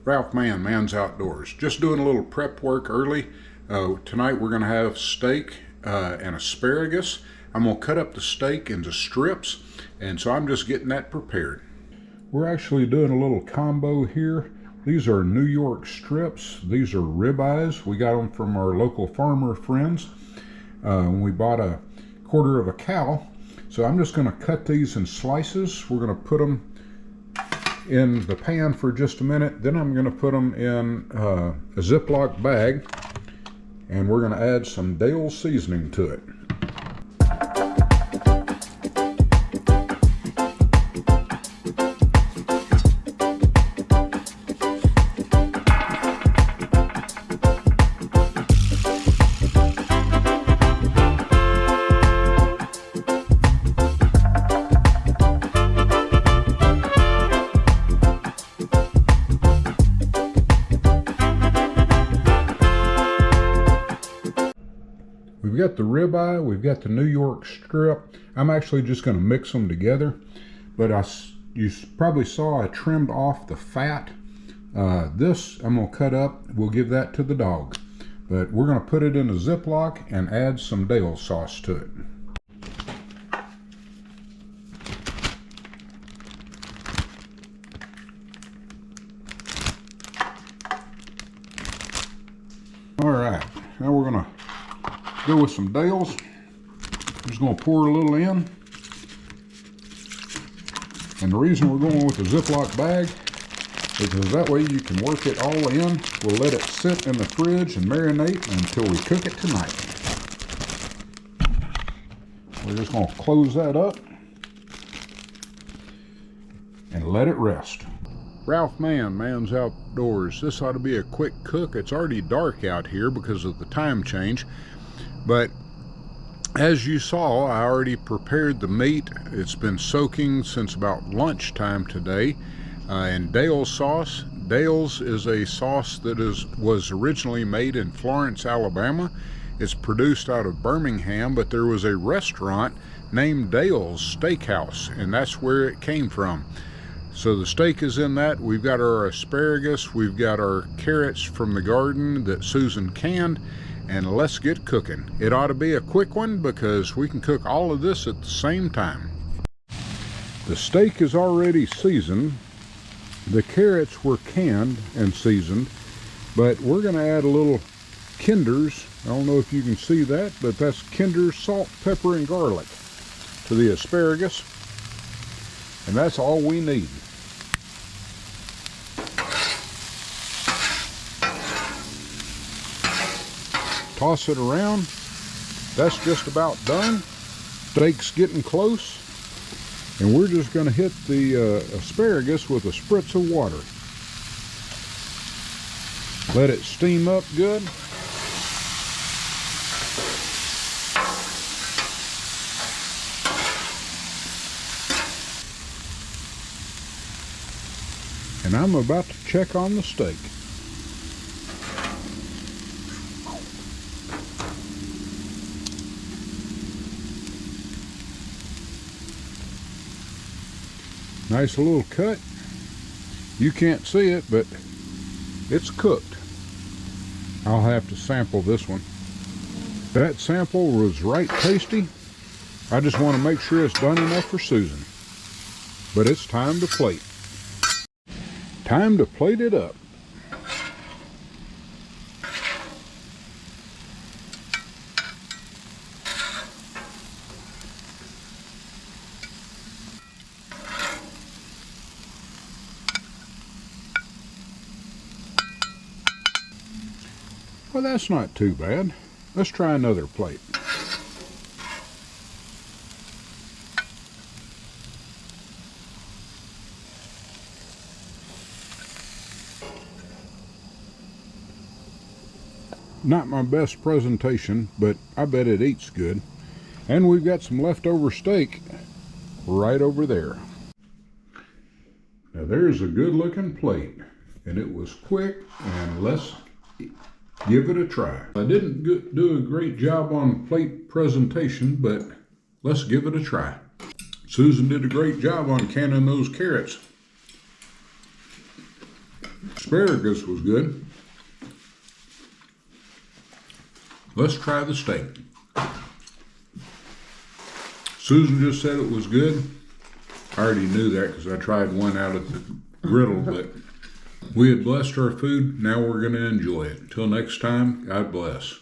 Ralph Man's Outdoors. Just doing a little prep work early. Tonight we're going to have steak and asparagus. I'm going to cut up the steak into strips, and so I'm just getting that prepared. We're actually doing a little combo here. These are New York strips. These are ribeyes. We got them from our local farmer friends. We bought a quarter of a cow. So I'm just going to cut these in slices. We're going to put them in the pan for just a minute. Then I'm going to put them in a Ziploc bag, and we're going to add some Dale seasoning to it. We've got the ribeye, we've got the New York strip. I'm actually just going to mix them together, but you probably saw I trimmed off the fat. This I'm going to cut up. We'll give that to the dog, but we're going to put it in a Ziploc and add some Dale sauce to it. All right, now we're going to go with some Dales. I'm just going to pour a little in. And the reason we're going with the Ziploc bag is because that way you can work it all in. We'll let it sit in the fridge and marinate until we cook it tonight. We're just going to close that up and let it rest. Ralph Man's Outdoors. This ought to be a quick cook. It's already dark out here because of the time change. But as you saw, I already prepared the meat. It's been soaking since about lunchtime today in Dale sauce. Dale's is a sauce that was originally made in Florence, Alabama. It's produced out of Birmingham, but there was a restaurant named Dale's Steakhouse, and that's where it came from. So the steak is in that. We've got our asparagus. We've got our carrots from the garden that Susan canned. And let's get cooking. It ought to be a quick one because we can cook all of this at the same time. The steak is already seasoned. The carrots were canned and seasoned, but we're going to add a little Kinder's. I don't know if you can see that, but that's Kinder's salt, pepper, and garlic to the asparagus. And that's all we need. Toss it around. That's just about done. Steak's getting close, and we're just going to hit the asparagus with a spritz of water. Let it steam up good. And I'm about to check on the steak. Nice little cut. You can't see it, but it's cooked. I'll have to sample this one. That sample was right tasty. I just want to make sure it's done enough for Susan. But it's time to plate. Time to plate it up. Well, that's not too bad. Let's try another plate. Not my best presentation, but I bet it eats good. And we've got some leftover steak right over there. Now there's a good looking plate, and it was quick, and let's give it a try. I didn't do a great job on plate presentation, but let's give it a try. Susan did a great job on canning those carrots. Asparagus was good. Let's try the steak. Susan just said it was good. I already knew that because I tried one out at the griddle, but we had blessed our food. Now we're going to enjoy it. Until next time, God bless.